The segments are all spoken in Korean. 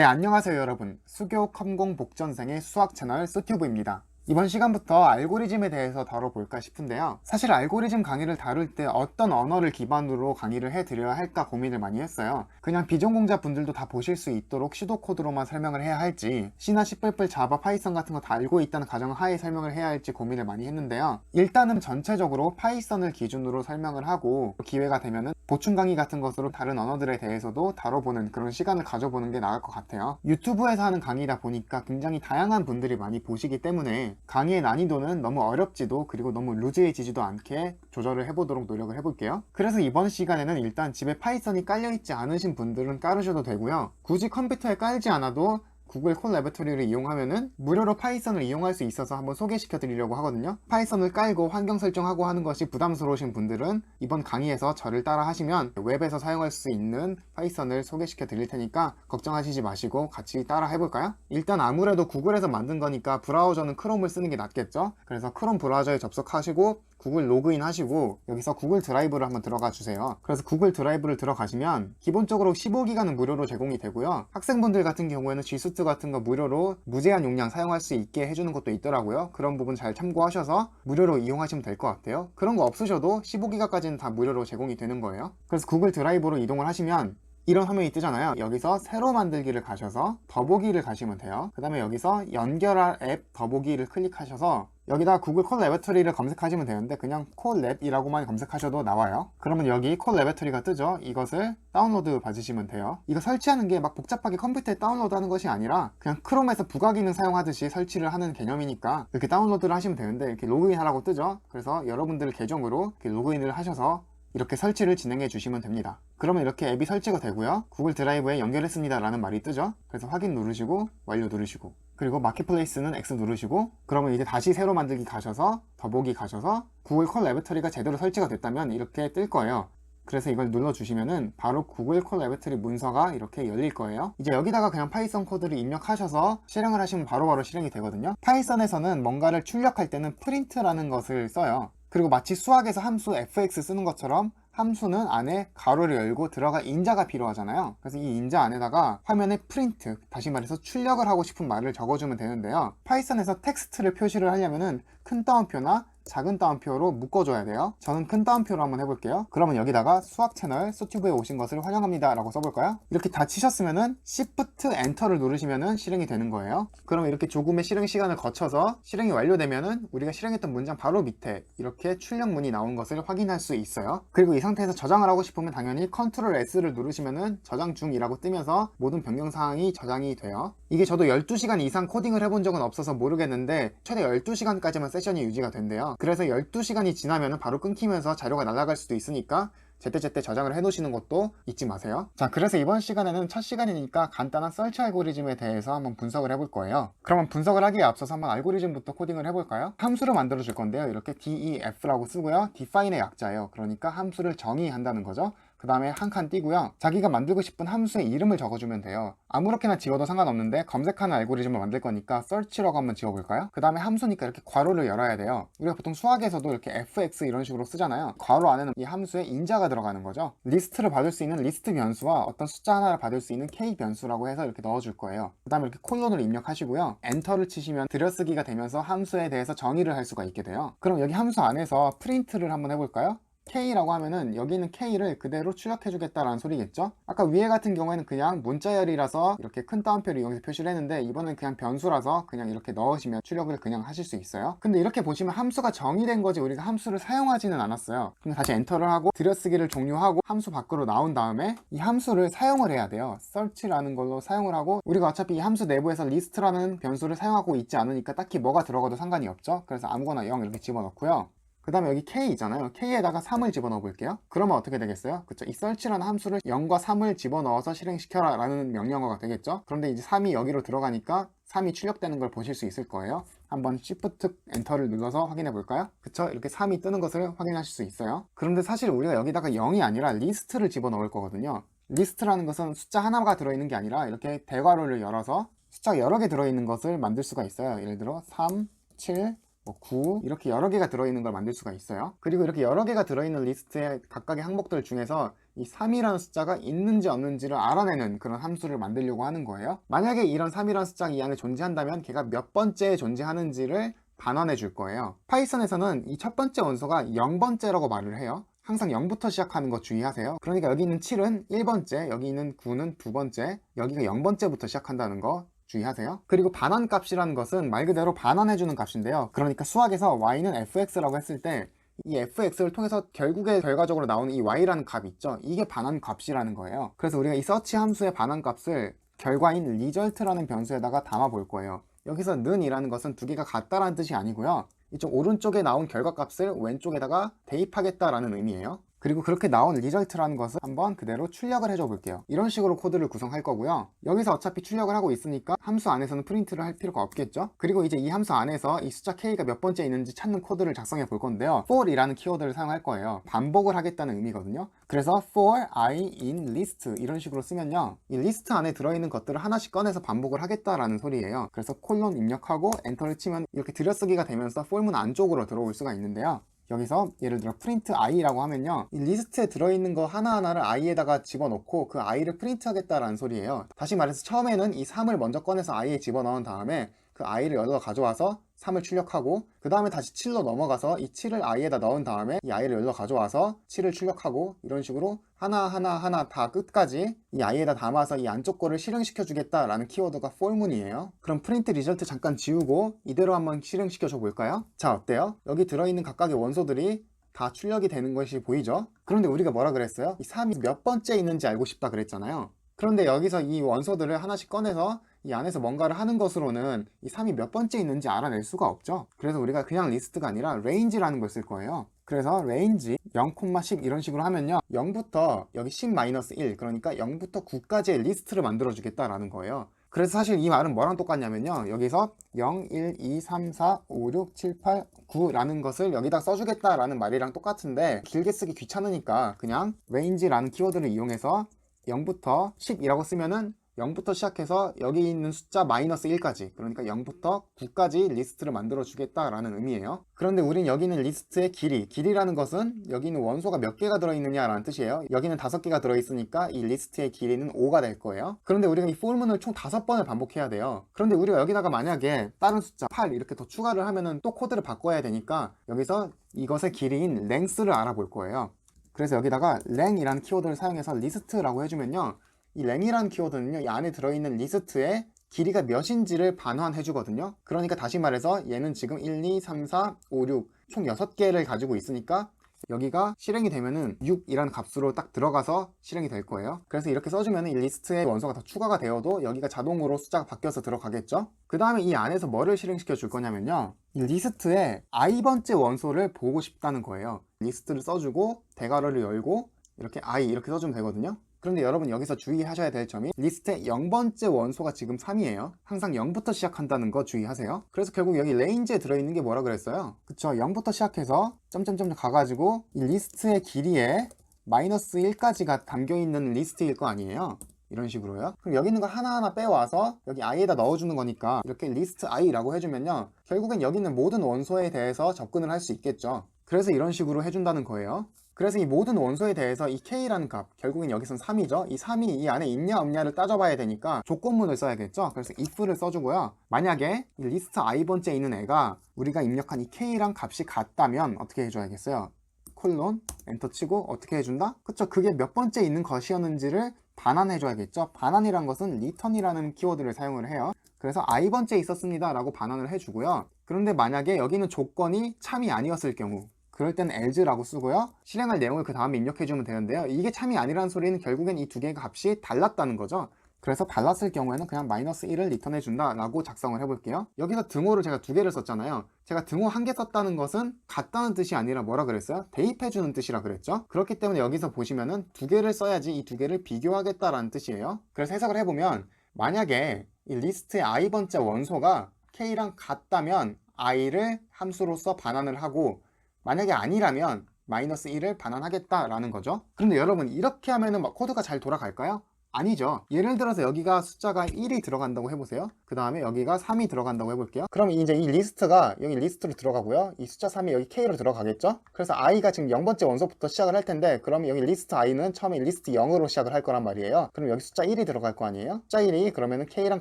네, 안녕하세요 여러분. 수교 컴공 복전생의 수학 채널 소튜브입니다. 이번 시간부터 알고리즘에 대해서 다뤄볼까 싶은데요. 사실 알고리즘 강의를 다룰 때 어떤 언어를 기반으로 강의를 해드려야 할까 고민을 많이 했어요. 그냥 비전공자 분들도 다 보실 수 있도록 슈도코드로만 설명을 해야 할지, C나 C++, 자바, 파이썬 같은 거 다 알고 있다는 가정 하에 설명을 해야 할지 고민을 많이 했는데요. 일단은 전체적으로 파이썬을 기준으로 설명을 하고, 기회가 되면은 보충 강의 같은 것으로 다른 언어들에 대해서도 다뤄보는 그런 시간을 가져보는 게 나을 것 같아요. 유튜브에서 하는 강의다 보니까 굉장히 다양한 분들이 많이 보시기 때문에 강의의 난이도는 너무 어렵지도 그리고 너무 루즈해지지도 않게 조절을 해보도록 노력을 해볼게요. 그래서 이번 시간에는 일단 집에 파이썬이 깔려있지 않으신 분들은 깔으셔도 되고요. 굳이 컴퓨터에 깔지 않아도 구글 콜라보레토리를 이용하면은 무료로 파이썬을 이용할 수 있어서 한번 소개시켜 드리려고 하거든요. 파이썬을 깔고 환경 설정하고 하는 것이 부담스러우신 분들은 이번 강의에서 저를 따라 하시면 웹에서 사용할 수 있는 파이썬을 소개시켜 드릴 테니까 걱정하시지 마시고 같이 따라 해볼까요? 일단 아무래도 구글에서 만든 거니까 브라우저는 크롬을 쓰는 게 낫겠죠? 그래서 크롬 브라우저에 접속하시고 구글 로그인 하시고 여기서 구글 드라이브를 한번 들어가 주세요. 그래서 구글 드라이브를 들어가시면 기본적으로 15기가는 무료로 제공이 되고요. 학생분들 같은 경우에는 G수트 같은 거 무료로 무제한 용량 사용할 수 있게 해주는 것도 있더라고요. 그런 부분 잘 참고하셔서 무료로 이용하시면 될 것 같아요. 그런 거 없으셔도 15기가까지는 다 무료로 제공이 되는 거예요. 그래서 구글 드라이브로 이동을 하시면 이런 화면이 뜨잖아요. 여기서 새로 만들기를 가셔서 더보기를 가시면 돼요. 그 다음에 여기서 연결할 앱 더보기를 클릭하셔서 여기다 구글 콜라보레토리를 검색하시면 되는데 그냥 콜랩이라고만 검색하셔도 나와요. 그러면 여기 콜라보레토리가 뜨죠. 이것을 다운로드 받으시면 돼요. 이거 설치하는 게 막 복잡하게 컴퓨터에 다운로드 하는 것이 아니라 그냥 크롬에서 부가 기능 사용하듯이 설치를 하는 개념이니까 이렇게 다운로드를 하시면 되는데 이렇게 로그인 하라고 뜨죠. 그래서 여러분들 계정으로 이렇게 로그인을 하셔서 이렇게 설치를 진행해 주시면 됩니다. 그러면 이렇게 앱이 설치가 되고요. 구글 드라이브에 연결했습니다 라는 말이 뜨죠. 그래서 확인 누르시고 완료 누르시고 그리고 마켓플레이스는 X 누르시고 그러면 이제 다시 새로 만들기 가셔서 더보기 가셔서 구글 콜라보레토리가 제대로 설치가 됐다면 이렇게 뜰 거예요. 그래서 이걸 눌러주시면은 바로 구글 콜라보레토리 문서가 이렇게 열릴 거예요. 이제 여기다가 그냥 파이썬 코드를 입력하셔서 실행을 하시면 바로바로 실행이 되거든요. 파이썬에서는 뭔가를 출력할 때는 프린트라는 것을 써요. 그리고 마치 수학에서 함수 fx 쓰는 것처럼 함수는 안에 가로를 열고 들어갈 인자가 필요하잖아요. 그래서 이 인자 안에다가 화면에 프린트, 다시 말해서 출력을 하고 싶은 말을 적어주면 되는데요. 파이썬에서 텍스트를 표시를 하려면은 큰 따옴표나 작은 따옴표로 묶어줘야 돼요. 저는 큰 따옴표로 한번 해볼게요. 그러면 여기다가 수학 채널 소튜브에 오신 것을 환영합니다 라고 써볼까요? 이렇게 다 치셨으면은 Shift 엔터를 누르시면은 실행이 되는 거예요. 그럼 이렇게 조금의 실행 시간을 거쳐서 실행이 완료되면은 우리가 실행했던 문장 바로 밑에 이렇게 출력문이 나온 것을 확인할 수 있어요. 그리고 이 상태에서 저장을 하고 싶으면 당연히 Ctrl S를 누르시면은 저장 중이라고 뜨면서 모든 변경사항이 저장이 돼요. 이게 저도 12시간 이상 코딩을 해본 적은 없어서 모르겠는데 최대 12시간까지만 세션이 유지가 된대요. 그래서 12시간이 지나면 바로 끊기면서 자료가 날아갈 수도 있으니까 제때제때 저장을 해 놓으시는 것도 잊지 마세요. 자, 그래서 이번 시간에는 첫 시간이니까 간단한 설치 알고리즘에 대해서 한번 분석을 해볼 거예요. 그러면 분석을 하기에 앞서서 한번 알고리즘부터 코딩을 해볼까요? 함수를 만들어 줄 건데요. 이렇게 def라고 쓰고요. define의 약자예요. 그러니까 함수를 정의한다는 거죠. 그 다음에 한 칸 띄고요. 자기가 만들고 싶은 함수의 이름을 적어주면 돼요. 아무렇게나 지워도 상관없는데 검색하는 알고리즘을 만들 거니까 search라고 한번 지워볼까요? 그 다음에 함수니까 이렇게 괄호를 열어야 돼요. 우리가 보통 수학에서도 이렇게 fx 이런 식으로 쓰잖아요. 괄호 안에는 이 함수에 인자가 들어가는 거죠. 리스트를 받을 수 있는 리스트 변수와 어떤 숫자 하나를 받을 수 있는 k 변수라고 해서 이렇게 넣어줄 거예요. 그 다음에 이렇게 콜론을 입력하시고요. 엔터를 치시면 들여쓰기가 되면서 함수에 대해서 정의를 할 수가 있게 돼요. 그럼 여기 함수 안에서 프린트를 한번 해볼까요? K라고 하면은 여기 있는 K를 그대로 출력해 주겠다라는 소리겠죠. 아까 위에 같은 경우에는 그냥 문자열이라서 이렇게 큰 따옴표를 이용해서 표시를 했는데 이번엔 그냥 변수라서 그냥 이렇게 넣으시면 출력을 그냥 하실 수 있어요. 근데 이렇게 보시면 함수가 정의된 거지 우리가 함수를 사용하지는 않았어요. 그럼 다시 엔터를 하고 들여쓰기를 종료하고 함수 밖으로 나온 다음에 이 함수를 사용을 해야 돼요. search라는 걸로 사용을 하고 우리가 어차피 이 함수 내부에서 list라는 변수를 사용하고 있지 않으니까 딱히 뭐가 들어가도 상관이 없죠. 그래서 아무거나 0 이렇게 집어넣고요. 그 다음에 여기 k 있잖아요. k에다가 3을 집어넣어 볼게요. 그러면 어떻게 되겠어요? 그쵸? 이 search라는 함수를 0과 3을 집어넣어서 실행시켜라 라는 명령어가 되겠죠? 그런데 이제 3이 여기로 들어가니까 3이 출력되는 걸 보실 수 있을 거예요. 한번 Shift 엔터를 눌러서 확인해 볼까요? 그쵸? 이렇게 3이 뜨는 것을 확인하실 수 있어요. 그런데 사실 우리가 여기다가 0이 아니라 리스트를 집어넣을 거거든요. 리스트라는 것은 숫자 하나가 들어있는 게 아니라 이렇게 대괄호를 열어서 숫자가 여러 개 들어있는 것을 만들 수가 있어요. 예를 들어 3, 7, 9 이렇게 여러 개가 들어있는 걸 만들 수가 있어요. 그리고 이렇게 여러 개가 들어있는 리스트의 각각의 항목들 중에서 이 3이라는 숫자가 있는지 없는지를 알아내는 그런 함수를 만들려고 하는 거예요. 만약에 이런 3이라는 숫자가 이 안에 존재한다면 걔가 몇 번째에 존재하는지를 반환해 줄 거예요. 파이썬에서는 이 첫 번째 원소가 0번째라고 말을 해요. 항상 0부터 시작하는 거 주의하세요. 그러니까 여기 있는 7은 1번째, 여기 있는 9는 2번째, 여기가 0번째부터 시작한다는 거 주의하세요. 그리고 반환값이라는 것은 말 그대로 반환해주는 값인데요. 그러니까 수학에서 y는 fx라고 했을 때 이 fx를 통해서 결국에 결과적으로 나오는 이 y라는 값 있죠. 이게 반환값이라는 거예요. 그래서 우리가 이 search 함수의 반환값을 결과인 result라는 변수에다가 담아 볼 거예요. 여기서 는이라는 것은 두 개가 같다라는 뜻이 아니고요. 이쪽 오른쪽에 나온 결과값을 왼쪽에다가 대입하겠다라는 의미예요. 그리고 그렇게 나온 리절트라는 것을 한번 그대로 출력을 해줘 볼게요. 이런 식으로 코드를 구성할 거고요. 여기서 어차피 출력을 하고 있으니까 함수 안에서는 프린트를 할 필요가 없겠죠. 그리고 이제 이 함수 안에서 이 숫자 k가 몇 번째 있는지 찾는 코드를 작성해 볼 건데요. for이라는 키워드를 사용할 거예요. 반복을 하겠다는 의미거든요. 그래서 for i in list 이런 식으로 쓰면요, 이 리스트 안에 들어있는 것들을 하나씩 꺼내서 반복을 하겠다라는 소리예요. 그래서 콜론 입력하고 엔터를 치면 이렇게 들여쓰기가 되면서 폴문 안쪽으로 들어올 수가 있는데요. 여기서 예를 들어 print i라고 하면요, 이 리스트에 들어있는 거 하나하나를 i에다가 집어넣고 그 i를 프린트 하겠다라는 소리예요. 다시 말해서 처음에는 이 3을 먼저 꺼내서 i에 집어넣은 다음에 그 i를 여기다 가져와서 3을 출력하고, 그 다음에 다시 7로 넘어가서 이 7을 i에다 넣은 다음에 이 i를 여기다 가져와서 7을 출력하고, 이런 식으로 하나 다 끝까지 이 i에다 담아서 이 안쪽 거를 실행시켜 주겠다라는 키워드가 for문이에요. 그럼 print result 잠깐 지우고 이대로 한번 실행시켜 줘 볼까요? 자, 어때요? 여기 들어있는 각각의 원소들이 다 출력이 되는 것이 보이죠? 그런데 우리가 뭐라 그랬어요? 이 3이 몇 번째 있는지 알고 싶다 그랬잖아요. 그런데 여기서 이 원소들을 하나씩 꺼내서 이 안에서 뭔가를 하는 것으로는 이 3이 몇 번째 있는지 알아낼 수가 없죠. 그래서 우리가 그냥 리스트가 아니라 range라는 걸 쓸 거예요. 그래서 range 0,10 이런 식으로 하면요, 0부터 여기 10-1 그러니까 0부터 9까지의 리스트를 만들어 주겠다라는 거예요. 그래서 사실 이 말은 뭐랑 똑같냐면요, 여기서 0, 1, 2, 3, 4, 5, 6, 7, 8, 9라는 것을 여기다 써주겠다라는 말이랑 똑같은데 길게 쓰기 귀찮으니까 그냥 range라는 키워드를 이용해서 0부터 10이라고 쓰면은 0부터 시작해서 여기 있는 숫자 -1까지, 그러니까 0부터 9까지 리스트를 만들어 주겠다라는 의미예요. 그런데 우린 여기 있는 리스트의 길이라는 것은 여기 있는 원소가 몇 개가 들어있느냐라는 뜻이에요. 여기는 5개가 들어있으니까 이 리스트의 길이는 5가 될 거예요. 그런데 우리가 이 for문을 총 5번을 반복해야 돼요. 그런데 우리가 여기다가 만약에 다른 숫자 8 이렇게 더 추가를 하면은 또 코드를 바꿔야 되니까 여기서 이것의 길이인 length를 알아볼 거예요. 그래서 여기다가 leng이라는 키워드를 사용해서 리스트라고 해주면요, 이 leng이라는 키워드는요, 이 안에 들어있는 리스트의 길이가 몇인지를 반환해 주거든요. 그러니까 다시 말해서 얘는 지금 1, 2, 3, 4, 5, 6 총 6개를 가지고 있으니까 여기가 실행이 되면은 6이라는 값으로 딱 들어가서 실행이 될 거예요. 그래서 이렇게 써주면 이 리스트에 원소가 더 추가가 되어도 여기가 자동으로 숫자가 바뀌어서 들어가겠죠. 그 다음에 이 안에서 뭐를 실행시켜 줄 거냐면요, 이 리스트에 i번째 원소를 보고 싶다는 거예요. 리스트를 써주고 대괄호를 열고 이렇게 i 이렇게 써주면 되거든요. 그런데 여러분 여기서 주의하셔야 될 점이 리스트의 0번째 원소가 지금 3이에요. 항상 0부터 시작한다는 거 주의하세요. 그래서 결국 여기 레인지에 들어있는 게 뭐라 그랬어요? 그쵸, 0부터 시작해서 점점점 가가지고 이 리스트의 길이에 -1까지가 담겨있는 리스트일 거 아니에요. 이런 식으로요. 그럼 여기 있는 거 하나하나 빼와서 여기 i에다 넣어주는 거니까 이렇게 리스트 i라고 해주면요, 결국엔 여기 있는 모든 원소에 대해서 접근을 할 수 있겠죠. 그래서 이런 식으로 해준다는 거예요. 그래서 이 모든 원소에 대해서 이 k라는 값, 결국엔 여기선 3이죠. 이 3이 이 안에 있냐 없냐를 따져봐야 되니까 조건문을 써야겠죠. 그래서 if를 써주고요. 만약에 이 리스트 i번째 있는 애가 우리가 입력한 이 k랑 값이 같다면 어떻게 해줘야겠어요? 콜론 엔터 치고 어떻게 해준다? 그쵸, 그게 몇 번째 있는 것이었는지를 반환해줘야겠죠. 반환이란 것은 return이라는 키워드를 사용을 해요. 그래서 i번째 있었습니다 라고 반환을 해주고요. 그런데 만약에 여기는 조건이 참이 아니었을 경우, 그럴 때는 else라고 쓰고요. 실행할 내용을 그 다음에 입력해주면 되는데요. 이게 참이 아니라는 소리는 결국엔 이 두 개의 값이 달랐다는 거죠. 그래서 달랐을 경우에는 그냥 -1을 리턴해준다 라고 작성을 해볼게요. 여기서 등호를 제가 2개를 썼잖아요. 제가 등호 1개 썼다는 것은 같다는 뜻이 아니라 뭐라 그랬어요? 대입해주는 뜻이라 그랬죠. 그렇기 때문에 여기서 보시면은 2개를 써야지 이 2개를 비교하겠다라는 뜻이에요. 그래서 해석을 해보면, 만약에 이 리스트의 i번째 원소가 k랑 같다면 i를 함수로서 반환을 하고, 만약에 아니라면 -1을 반환하겠다라는 거죠. 그런데 여러분 이렇게 하면은 막 코드가 잘 돌아갈까요? 아니죠. 예를 들어서 여기가 숫자가 1이 들어간다고 해보세요. 그 다음에 여기가 3이 들어간다고 해볼게요. 그럼 이제 이 리스트가 여기 리스트로 들어가고요. 이 숫자 3이 여기 K로 들어가겠죠? 그래서 i가 지금 0번째 원소부터 시작을 할 텐데, 그럼 여기 리스트 i는 처음에 리스트 0으로 시작을 할 거란 말이에요. 그럼 여기 숫자 1이 들어갈 거 아니에요? 숫자 1이 그러면은 K랑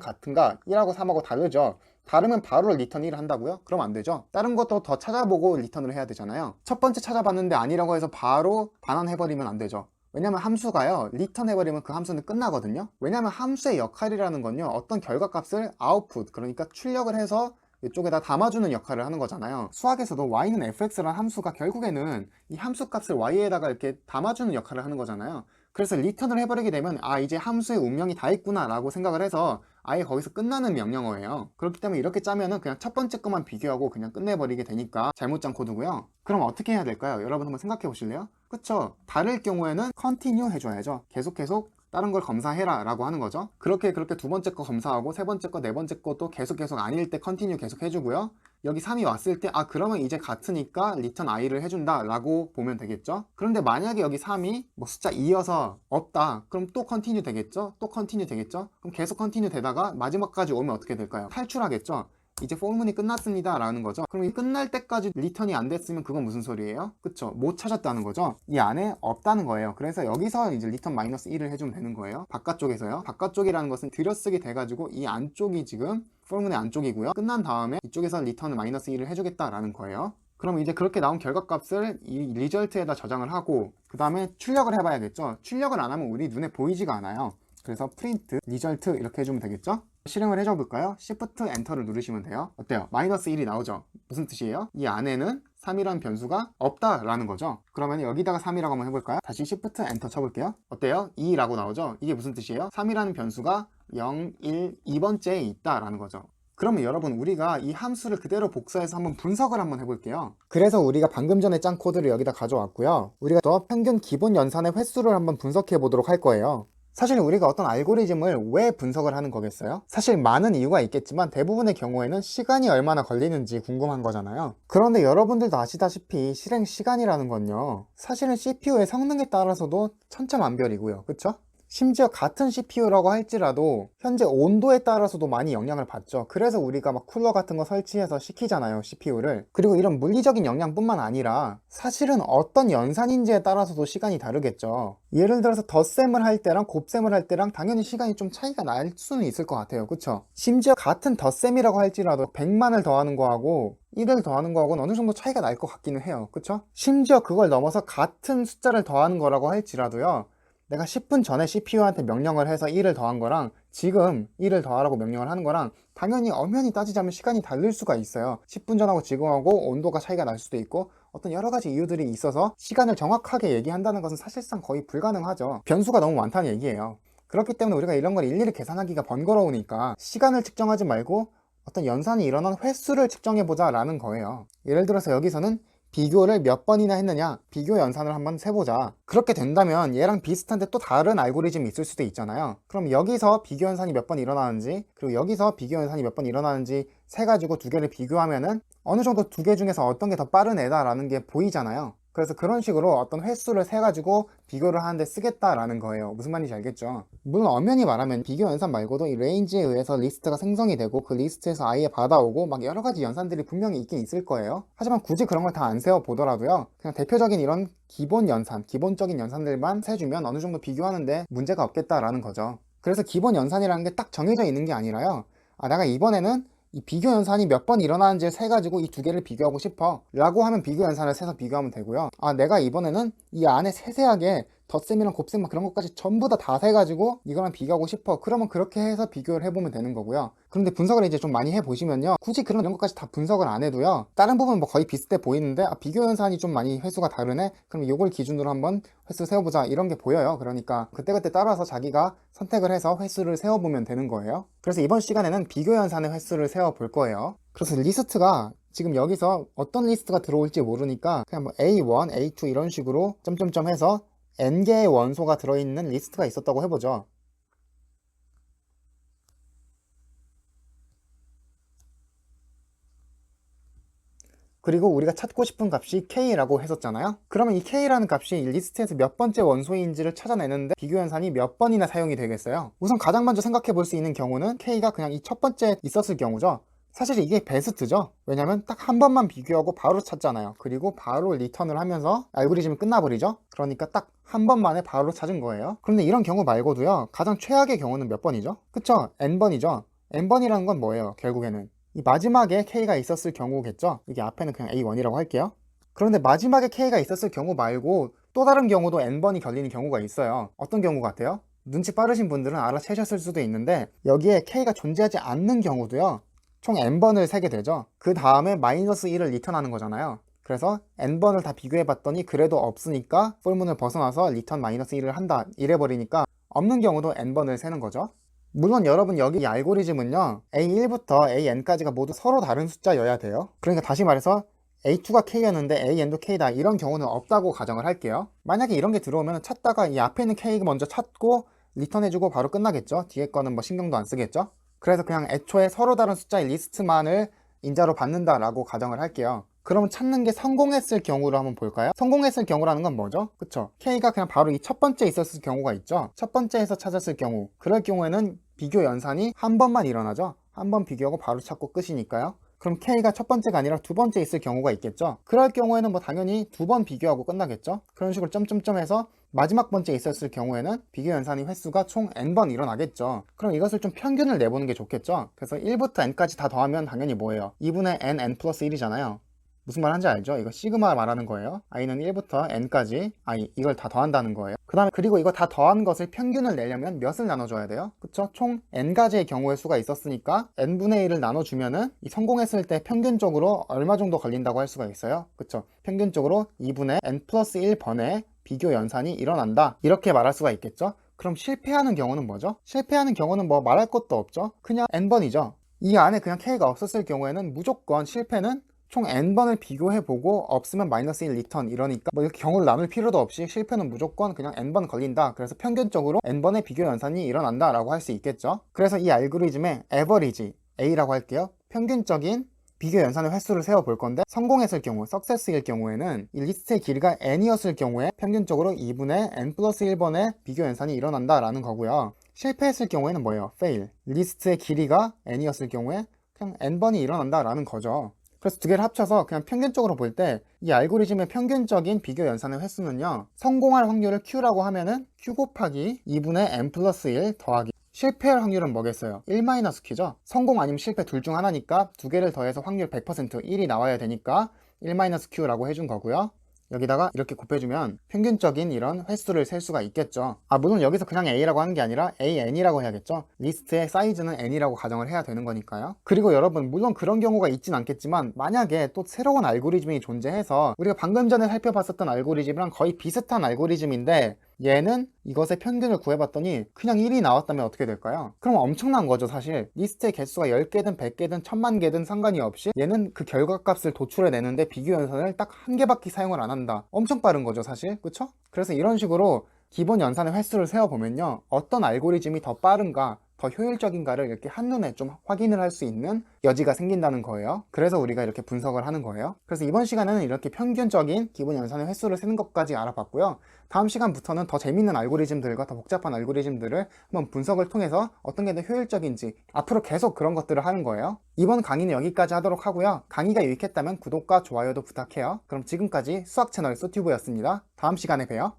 같은가? 1하고 3하고 다르죠? 다르면 바로 리턴 1을 한다고요? 그럼 안 되죠. 다른 것도 더 찾아보고 리턴을 해야 되잖아요. 첫 번째 찾아봤는데 아니라고 해서 바로 반환해버리면 안 되죠. 왜냐면 함수가요, 리턴 해버리면 그 함수는 끝나거든요. 왜냐면 함수의 역할이라는 건요, 어떤 결과값을 아웃풋, 그러니까 출력을 해서 이쪽에다 담아주는 역할을 하는 거잖아요. 수학에서도 y는 fx라는 함수가 결국에는 이 함수 값을 y에다가 이렇게 담아주는 역할을 하는 거잖아요. 그래서 리턴을 해버리게 되면 아, 이제 함수의 운명이 다 있구나 라고 생각을 해서 아예 거기서 끝나는 명령어예요. 그렇기 때문에 이렇게 짜면은 그냥 첫 번째 것만 비교하고 그냥 끝내버리게 되니까 잘못 짠 코드고요. 그럼 어떻게 해야 될까요? 여러분 한번 생각해 보실래요? 그쵸? 다를 경우에는 continue 해줘야죠. 계속 다른 걸 검사해라 라고 하는 거죠. 그렇게 두 번째 거 검사하고 세 번째 거, 네 번째 것도 계속 아닐 때 continue 계속 해주고요. 여기 3이 왔을 때 아, 그러면 이제 같으니까 return i를 해준다 라고 보면 되겠죠. 그런데 만약에 여기 3이 뭐 숫자 2여서 없다, 그럼 또 continue 되겠죠. 또 continue 되겠죠. 그럼 계속 continue 되다가 마지막까지 오면 어떻게 될까요? 탈출하겠죠. 이제 포문이 끝났습니다 라는 거죠. 그럼 이 끝날 때까지 리턴이 안 됐으면 그건 무슨 소리예요? 그쵸? 못 찾았다는 거죠. 이 안에 없다는 거예요. 그래서 여기서 이제 리턴 마이너스 1을 해주면 되는 거예요. 바깥쪽에서요. 바깥쪽이라는 것은 들여쓰기 돼가지고 이 안쪽이 지금 포문의 안쪽이고요. 끝난 다음에 이쪽에서 리턴을 마이너스 1을 해주겠다라는 거예요. 그럼 이제 그렇게 나온 결과값을 이 리절트에다 저장을 하고 그 다음에 출력을 해봐야겠죠. 출력을 안 하면 우리 눈에 보이지가 않아요. 그래서 프린트 리절트 이렇게 해주면 되겠죠. 실행을 해줘 볼까요? Shift 엔터를 누르시면 돼요. 어때요? 마이너스 1이 나오죠? 무슨 뜻이에요? 이 안에는 3이라는 변수가 없다라는 거죠. 그러면 여기다가 3이라고 한번 해볼까요? 다시 Shift 엔터 쳐볼게요. 어때요? 2라고 나오죠? 이게 무슨 뜻이에요? 3이라는 변수가 0, 1, 2번째에 있다라는 거죠. 그러면 여러분, 우리가 이 함수를 그대로 복사해서 한번 분석을 한번 해볼게요. 그래서 우리가 방금 전에 짠 코드를 여기다 가져왔고요. 우리가 더 평균 기본 연산의 횟수를 한번 분석해 보도록 할 거예요. 사실 우리가 어떤 알고리즘을 왜 분석을 하는 거겠어요? 사실 많은 이유가 있겠지만 대부분의 경우에는 시간이 얼마나 걸리는지 궁금한 거잖아요. 그런데 여러분들도 아시다시피 실행 시간이라는 건요, 사실은 CPU의 성능에 따라서도 천차만별이고요. 그쵸? 심지어 같은 CPU라고 할지라도 현재 온도에 따라서도 많이 영향을 받죠. 그래서 우리가 막 쿨러 같은 거 설치해서 식히잖아요, CPU를. 그리고 이런 물리적인 영향뿐만 아니라 사실은 어떤 연산인지에 따라서도 시간이 다르겠죠. 예를 들어서 덧셈을 할 때랑 곱셈을 할 때랑 당연히 시간이 좀 차이가 날 수는 있을 것 같아요. 그쵸? 심지어 같은 덧셈이라고 할지라도 100만을 더하는 거하고 1을 더하는 거하고는 어느 정도 차이가 날 것 같기는 해요. 그쵸? 심지어 그걸 넘어서 같은 숫자를 더하는 거라고 할지라도요, 내가 10분 전에 CPU한테 명령을 해서 1을 더한 거랑 지금 1을 더하라고 명령을 하는 거랑 당연히 엄연히 따지자면 시간이 다를 수가 있어요. 10분 전하고 지금하고 온도가 차이가 날 수도 있고 어떤 여러 가지 이유들이 있어서 시간을 정확하게 얘기한다는 것은 사실상 거의 불가능하죠. 변수가 너무 많다는 얘기예요. 그렇기 때문에 우리가 이런 걸 일일이 계산하기가 번거로우니까 시간을 측정하지 말고 어떤 연산이 일어난 횟수를 측정해보자 라는 거예요. 예를 들어서 여기서는 비교를 몇 번이나 했느냐, 비교 연산을 한번 세보자. 그렇게 된다면 얘랑 비슷한데 또 다른 알고리즘이 있을 수도 있잖아요. 그럼 여기서 비교 연산이 몇 번 일어나는지, 그리고 여기서 비교 연산이 몇 번 일어나는지 세가지고 두 개를 비교하면은 어느 정도 두 개 중에서 어떤 게 더 빠른 애다라는 게 보이잖아요. 그래서 그런 식으로 어떤 횟수를 세가지고 비교를 하는데 쓰겠다라는 거예요. 무슨 말인지 알겠죠? 물론 엄연히 말하면 비교 연산 말고도 이 레인지에 의해서 리스트가 생성이 되고 그 리스트에서 아예 받아오고 막 여러 가지 연산들이 분명히 있긴 있을 거예요. 하지만 굳이 그런 걸 다 안 세워 보더라도요, 그냥 대표적인 이런 기본 연산, 기본적인 연산들만 세주면 어느 정도 비교하는데 문제가 없겠다라는 거죠. 그래서 기본 연산이라는 게 딱 정해져 있는 게 아니라요, 아, 내가 이번에는 이 비교 연산이 몇 번 일어나는지를 세가지고 이 두 개를 비교하고 싶어 라고 하면 비교 연산을 세서 비교하면 되고요. 아, 내가 이번에는 이 안에 세세하게 덧셈이랑 곱셈 그런 것까지 전부 다 세가지고 이거랑 비교하고 싶어, 그러면 그렇게 해서 비교를 해보면 되는 거고요. 그런데 분석을 이제 좀 많이 해보시면요, 굳이 그런 것까지 다 분석을 안 해도요, 다른 부분 뭐 거의 비슷해 보이는데 아, 비교 연산이 좀 많이 횟수가 다르네? 그럼 이걸 기준으로 한번 횟수 세워보자 이런 게 보여요. 그러니까 그때그때 따라서 자기가 선택을 해서 횟수를 세워보면 되는 거예요. 그래서 이번 시간에는 비교 연산의 횟수를 세워볼 거예요. 그래서 리스트가 지금 여기서 어떤 리스트가 들어올지 모르니까 그냥 뭐 A1, A2 이런 식으로 점점점 해서 n개의 원소가 들어있는 리스트가 있었다고 해보죠. 그리고 우리가 찾고 싶은 값이 K라고 했었잖아요. 그러면 이 K라는 값이 이 리스트에서 몇 번째 원소인지를 찾아내는데 비교연산이 몇 번이나 사용이 되겠어요? 우선 가장 먼저 생각해 볼 수 있는 경우는 K가 그냥 이 첫 번째에 있었을 경우죠. 사실 이게 베스트죠. 왜냐면 딱 한 번만 비교하고 바로 찾잖아요. 그리고 바로 리턴을 하면서 알고리즘이 끝나버리죠. 그러니까 딱 한 번만에 바로 찾은 거예요. 그런데 이런 경우 말고도요, 가장 최악의 경우는 몇 번이죠? 그쵸? N번이죠. N번이라는 건 뭐예요? 결국에는 이 마지막에 K가 있었을 경우겠죠. 여기 앞에는 그냥 A1이라고 할게요. 그런데 마지막에 K가 있었을 경우 말고 또 다른 경우도 N번이 걸리는 경우가 있어요. 어떤 경우 같아요? 눈치 빠르신 분들은 알아채셨을 수도 있는데, 여기에 K가 존재하지 않는 경우도요, 총 N번을 세게 되죠. 그 다음에 마이너스 1을 리턴하는 거잖아요. 그래서 N번을 다 비교해 봤더니 그래도 없으니까 폴문을 벗어나서 리턴 마이너스 1을 한다, 이래버리니까 없는 경우도 N번을 세는 거죠. 물론 여러분, 여기 이 알고리즘은요, A1부터 AN까지가 모두 서로 다른 숫자여야 돼요. 그러니까 다시 말해서 A2가 K였는데 AN도 K다, 이런 경우는 없다고 가정을 할게요. 만약에 이런 게 들어오면 찾다가 이 앞에 있는 K 먼저 찾고 리턴해주고 바로 끝나겠죠. 뒤에 거는 뭐 신경도 안 쓰겠죠. 그래서 그냥 애초에 서로 다른 숫자의 리스트만을 인자로 받는다라고 가정을 할게요. 그럼 찾는 게 성공했을 경우로 한번 볼까요? 성공했을 경우라는 건 뭐죠? 그쵸? K가 그냥 바로 이 첫 번째 있었을 경우가 있죠. 첫 번째에서 찾았을 경우, 그럴 경우에는 비교 연산이 한 번만 일어나죠. 한 번 비교하고 바로 찾고 끝이니까요. 그럼 K가 첫 번째가 아니라 두 번째 있을 경우가 있겠죠. 그럴 경우에는 뭐 당연히 두 번 비교하고 끝나겠죠. 그런 식으로 점점점 해서 마지막 번째 있었을 경우에는 비교 연산의 횟수가 총 N번 일어나겠죠. 그럼 이것을 좀 평균을 내보는 게 좋겠죠. 그래서 1부터 N까지 다 더하면 당연히 뭐예요? 2분의 N, N 플러스 1이잖아요. 무슨 말 하는지 알죠? 이거 시그마 말하는 거예요. i는 1부터 n까지 이걸 다 더한다는 거예요. 그 다음에 그리고 이거 다 더한 것을 평균을 내려면 몇을 나눠줘야 돼요? 그쵸? 총 n가지의 경우의 수가 있었으니까 n분의 1을 나눠주면은 이 성공했을 때 평균적으로 얼마 정도 걸린다고 할 수가 있어요. 그쵸? 평균적으로 2분의 n 플러스 1번의 비교 연산이 일어난다, 이렇게 말할 수가 있겠죠? 그럼 실패하는 경우는 뭐죠? 실패하는 경우는 뭐 말할 것도 없죠? 그냥 n번이죠. 이 안에 그냥 k가 없었을 경우에는 무조건 실패는 총 n번을 비교해보고 없으면 마이너스 1 리턴, 이러니까 뭐 이렇게 경우를 나눌 필요도 없이 실패는 무조건 그냥 n번 걸린다. 그래서 평균적으로 n번의 비교 연산이 일어난다 라고 할 수 있겠죠. 그래서 이 알고리즘의 average, A라고 할게요. 평균적인 비교 연산의 횟수를 세워볼 건데, 성공했을 경우, success일 경우에는 이 리스트의 길이가 n이었을 경우에 평균적으로 2분의 n 플러스 1번의 비교 연산이 일어난다 라는 거고요. 실패했을 경우에는 뭐예요? fail. 리스트의 길이가 n이었을 경우에 그냥 n번이 일어난다 라는 거죠. 그래서 두 개를 합쳐서 그냥 평균적으로 볼 때 이 알고리즘의 평균적인 비교 연산의 횟수는요, 성공할 확률을 Q라고 하면은 Q 곱하기 2분의 n 플러스 1 더하기 실패할 확률은 뭐겠어요? 1-Q죠. 성공 아니면 실패 둘 중 하나니까 두 개를 더해서 확률 100% 1이 나와야 되니까 1-Q라고 해준 거고요. 여기다가 이렇게 곱해주면 평균적인 이런 횟수를 셀 수가 있겠죠. 물론 여기서 그냥 A라고 하는 게 아니라 AN이라고 해야겠죠. 리스트의 사이즈는 N이라고 가정을 해야 되는 거니까요. 그리고 여러분, 물론 그런 경우가 있진 않겠지만 만약에 또 새로운 알고리즘이 존재해서 우리가 방금 전에 살펴봤었던 알고리즘이랑 거의 비슷한 알고리즘인데 얘는 이것의 평균을 구해봤더니 그냥 1이 나왔다면 어떻게 될까요? 그럼 엄청난 거죠. 사실 리스트의 개수가 10개든 100개든 1000만 개든 상관이 없이 얘는 그 결과값을 도출해내는데 비교 연산을 딱 한 개밖에 사용을 안 한다. 엄청 빠른 거죠 사실. 그쵸? 그래서 이런 식으로 기본 연산의 횟수를 세어보면요, 어떤 알고리즘이 더 빠른가, 더 효율적인가를 이렇게 한눈에 좀 확인을 할 수 있는 여지가 생긴다는 거예요. 그래서 우리가 이렇게 분석을 하는 거예요. 그래서 이번 시간에는 이렇게 평균적인 기본 연산의 횟수를 세는 것까지 알아봤고요. 다음 시간부터는 더 재밌는 알고리즘들과 더 복잡한 알고리즘들을 한번 분석을 통해서 어떤 게 더 효율적인지 앞으로 계속 그런 것들을 하는 거예요. 이번 강의는 여기까지 하도록 하고요. 강의가 유익했다면 구독과 좋아요도 부탁해요. 그럼 지금까지 수학 채널 쏘튜브였습니다. 다음 시간에 봬요.